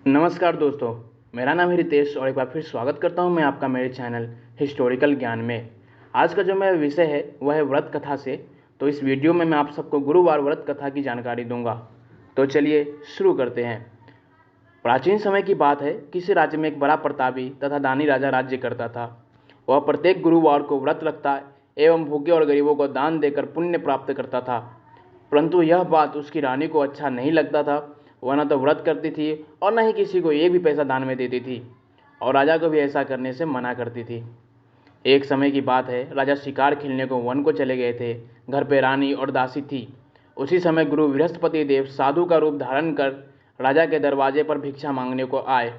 नमस्कार दोस्तों, मेरा नाम है रितेश और एक बार फिर स्वागत करता हूं मैं आपका मेरे चैनल हिस्टोरिकल ज्ञान में। आज का जो मेरा विषय है वह है व्रत कथा से। तो इस वीडियो में मैं आप सबको गुरुवार व्रत कथा की जानकारी दूंगा। तो चलिए शुरू करते हैं। प्राचीन समय की बात है। किसी राज्य में एक बड़ा प्रतापी तथा दानी राजा राज्य करता था। वह प्रत्येक गुरुवार को व्रत रखता एवं भूखे और गरीबों को दान देकर पुण्य प्राप्त करता था। परंतु यह बात उसकी रानी को अच्छा नहीं लगता था। वह न तो व्रत करती थी और न ही किसी को एक भी पैसा दान में देती थी, और राजा को भी ऐसा करने से मना करती थी। एक समय की बात है, राजा शिकार खेलने को वन को चले गए थे। घर पे रानी और दासी थी। उसी समय गुरु बृहस्पति देव साधु का रूप धारण कर राजा के दरवाजे पर भिक्षा मांगने को आए।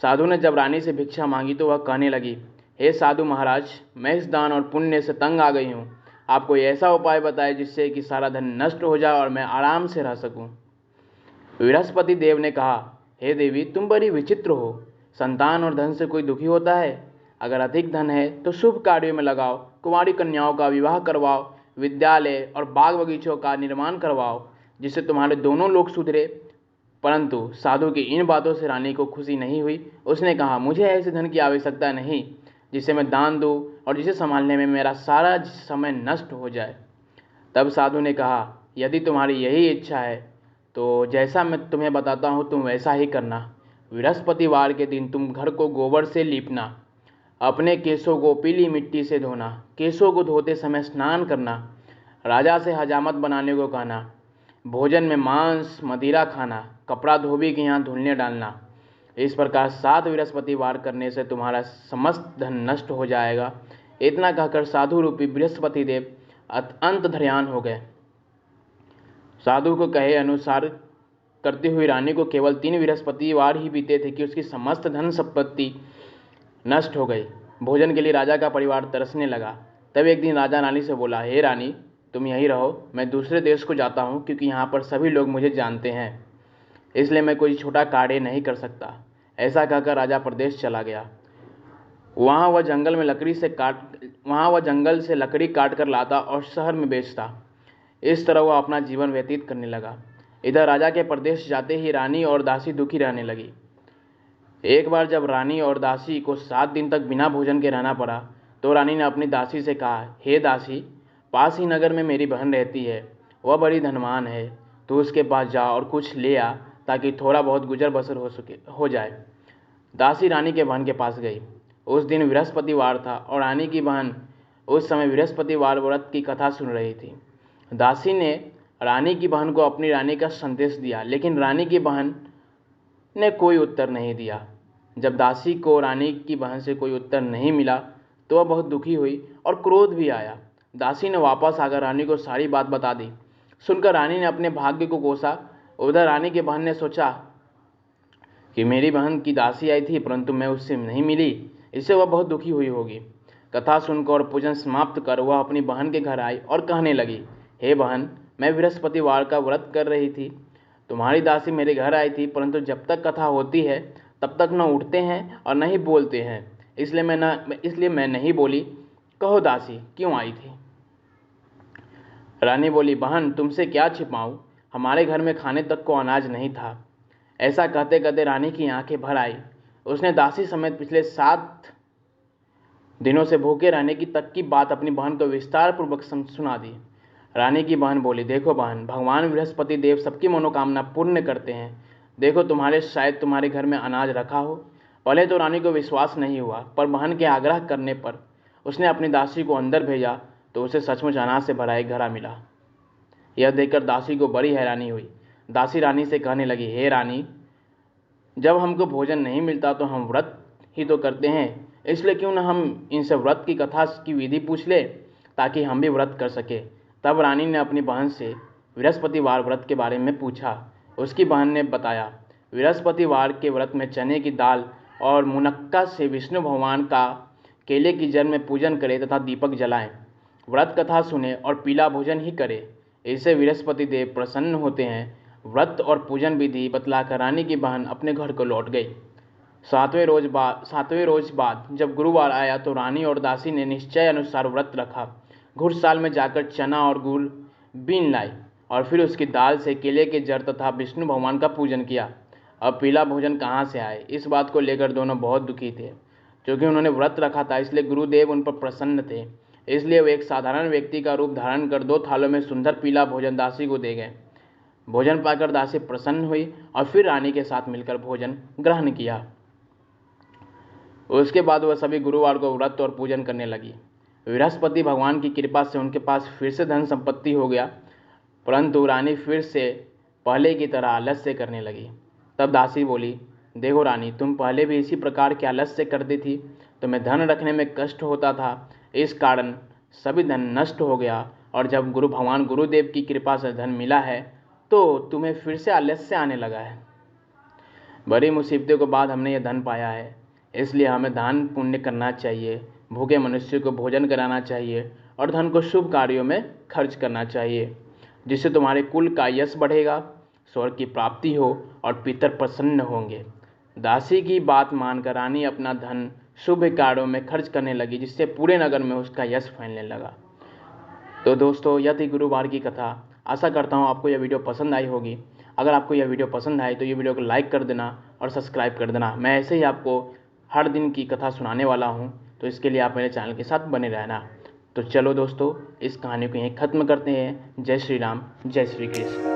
साधु ने जब रानी से भिक्षा मांगी तो वह कहने लगी, हे साधु महाराज, मैं इस दान और पुण्य से तंग आ गई हूँ। आप कोई ऐसा उपाय बताएं जिससे कि सारा धन नष्ट हो जाए और मैं आराम से रह सकूं। बृहस्पति देव ने कहा, हे देवी, तुम बड़ी विचित्र हो। संतान और धन से कोई दुखी होता है? अगर अधिक धन है तो शुभ कार्यों में लगाओ, कुंवारी कन्याओं का विवाह करवाओ, विद्यालय और बाग बगीचों का निर्माण करवाओ, जिससे तुम्हारे दोनों लोग सुधरे। परंतु साधु की इन बातों से रानी को खुशी नहीं हुई। उसने कहा, मुझे ऐसे धन की आवश्यकता नहीं जिसे मैं दान दूं और जिसे संभालने में मेरा सारा समय नष्ट हो जाए। तब साधु ने कहा, यदि तुम्हारी यही इच्छा है तो जैसा मैं तुम्हें बताता हूँ तुम वैसा ही करना। बृहस्पतिवार के दिन तुम घर को गोबर से लीपना, अपने केशों को पीली मिट्टी से धोना, केशों को धोते समय स्नान करना, राजा से हजामत बनाने को कहना, भोजन में मांस मदिरा खाना, कपड़ा धोबी के यहाँ धुलने डालना। इस प्रकार 7 बृहस्पतिवार करने से तुम्हारा समस्त धन नष्ट हो जाएगा। इतना कहकर साधु रूपी बृहस्पति देव अंत ध्यान हो गए। साधु को कहे अनुसार करती हुई रानी को केवल 3 बृहस्पतिवार ही बीते थे कि उसकी समस्त धन संपत्ति नष्ट हो गई। भोजन के लिए राजा का परिवार तरसने लगा। तब एक दिन राजा रानी से बोला, हे रानी, तुम यहीं रहो, मैं दूसरे देश को जाता हूँ, क्योंकि यहाँ पर सभी लोग मुझे जानते हैं, इसलिए मैं कोई छोटा कार्य नहीं कर सकता। ऐसा कहकर राजा प्रदेश चला गया। वहाँ वह जंगल से लकड़ी काट कर लाता और शहर में बेचता। इस तरह वह अपना जीवन व्यतीत करने लगा। इधर राजा के प्रदेश जाते ही रानी और दासी दुखी रहने लगी। एक बार जब रानी और दासी को 7 दिन तक बिना भोजन के रहना पड़ा तो रानी ने अपनी दासी से कहा, हे दासी, पास ही नगर में मेरी बहन रहती है, वह बड़ी धनवान है, तो उसके पास जा और कुछ ले आ ताकि थोड़ा बहुत गुजर बसर हो जाए। दासी रानी के बहन के पास गई। उस दिन बृहस्पतिवार था और रानी की बहन उस समय बृहस्पतिवार व्रत की कथा सुन रही थी। दासी ने रानी की बहन को अपनी रानी का संदेश दिया, लेकिन रानी की बहन ने कोई उत्तर नहीं दिया। जब दासी को रानी की बहन से कोई उत्तर नहीं मिला तो वह बहुत दुखी हुई और क्रोध भी आया। दासी ने वापस आकर रानी को सारी बात बता दी। सुनकर रानी ने अपने भाग्य को कोसा। उधर रानी की बहन ने सोचा कि मेरी बहन की दासी आई थी परंतु मैं उससे नहीं मिली, इससे वह बहुत दुखी हुई होगी। कथा सुनकर और पूजन समाप्त कर वह अपनी बहन के घर आई और कहने लगी, हे बहन, मैं बृहस्पतिवार का व्रत कर रही थी, तुम्हारी दासी मेरे घर आई थी, परंतु जब तक कथा होती है तब तक न उठते हैं और न ही बोलते हैं, इसलिए मैं नहीं बोली। कहो दासी, क्यों आई थी? रानी बोली, बहन, तुमसे क्या छिपाऊं, हमारे घर में खाने तक को अनाज नहीं था। ऐसा कहते कहते रानी की आंखें भर आई। उसने दासी समेत पिछले 7 दिनों से भूखे रहने की तक की बात अपनी बहन को विस्तार पूर्वक सुना दी। रानी की बहन बोली, देखो बहन, भगवान बृहस्पति देव सबकी मनोकामना पूर्ण करते हैं। देखो, शायद तुम्हारे घर में अनाज रखा हो। पहले तो रानी को विश्वास नहीं हुआ, पर बहन के आग्रह करने पर उसने अपनी दासी को अंदर भेजा तो उसे सचमुच अनाज से भरा एक घड़ा मिला। यह देखकर दासी को बड़ी हैरानी हुई। दासी रानी से कहने लगी, हे रानी, जब हमको भोजन नहीं मिलता तो हम व्रत ही तो करते हैं, इसलिए क्यों न हम इनसे व्रत की कथा की विधि पूछ ले ताकि हम भी व्रत कर सके। तब रानी ने अपनी बहन से बृहस्पतिवार व्रत के बारे में पूछा। उसकी बहन ने बताया, बृहस्पतिवार के व्रत में चने की दाल और मुनक्का से विष्णु भगवान का केले की जड़ में पूजन करें तथा दीपक जलाएं, व्रत कथा सुने और पीला भोजन ही करें। इससे बृहस्पति देव प्रसन्न होते हैं। व्रत और पूजन विधि बतलाकर रानी की बहन अपने घर को लौट गई। 7वें रोज बाद जब गुरुवार आया तो रानी और दासी ने निश्चय अनुसार व्रत रखा। घुड़साल में जाकर चना और गुड़ बीन लाई और फिर उसकी दाल से केले के जड़ तथा विष्णु भगवान का पूजन किया। अब पीला भोजन कहाँ से आए। इस बात को लेकर दोनों बहुत दुखी थे। क्योंकि उन्होंने व्रत रखा था इसलिए गुरुदेव उन पर प्रसन्न थे। इसलिए वे एक साधारण व्यक्ति का रूप धारण कर 2 थालों में सुंदर पीला भोजन दासी को दे गए। भोजन पाकर दासी प्रसन्न हुई और फिर रानी के साथ मिलकर भोजन ग्रहण किया। उसके बाद वह सभी गुरुवार को व्रत और पूजन करने लगी। बृहस्पति भगवान की कृपा से उनके पास फिर से धन संपत्ति हो गया, परंतु रानी फिर से पहले की तरह आलस्य करने लगी। तब दासी बोली, देखो रानी, तुम पहले भी इसी प्रकार के आलस्य करती थी। तुम्हें धन रखने में कष्ट होता था, इस कारण सभी धन नष्ट हो गया, और जब भगवान गुरुदेव की कृपा से धन मिला है तो तुम्हें फिर से आलस्य आने लगा है। बड़ी मुसीबतों के बाद हमने यह धन पाया है, इसलिए हमें दान पुण्य करना चाहिए, भूखे मनुष्य को भोजन कराना चाहिए और धन को शुभ कार्यों में खर्च करना चाहिए, जिससे तुम्हारे कुल का यश बढ़ेगा, स्वर्ग की प्राप्ति हो और पितर प्रसन्न होंगे। दासी की बात मानकर रानी अपना धन शुभ कार्यों में खर्च करने लगी, जिससे पूरे नगर में उसका यश फैलने लगा। तो दोस्तों, यह थी गुरुवार की कथा। आशा करता हूँ आपको यह वीडियो पसंद आई होगी। अगर आपको यह वीडियो पसंद आए तो ये वीडियो को लाइक कर देना और सब्सक्राइब कर देना। मैं ऐसे ही आपको हर दिन की कथा सुनाने वाला हूँ, तो इसके लिए आप मेरे चैनल के साथ बने रहना। तो चलो दोस्तों, इस कहानी को यहीं ख़त्म करते हैं। जय श्री राम, जय श्री कृष्ण।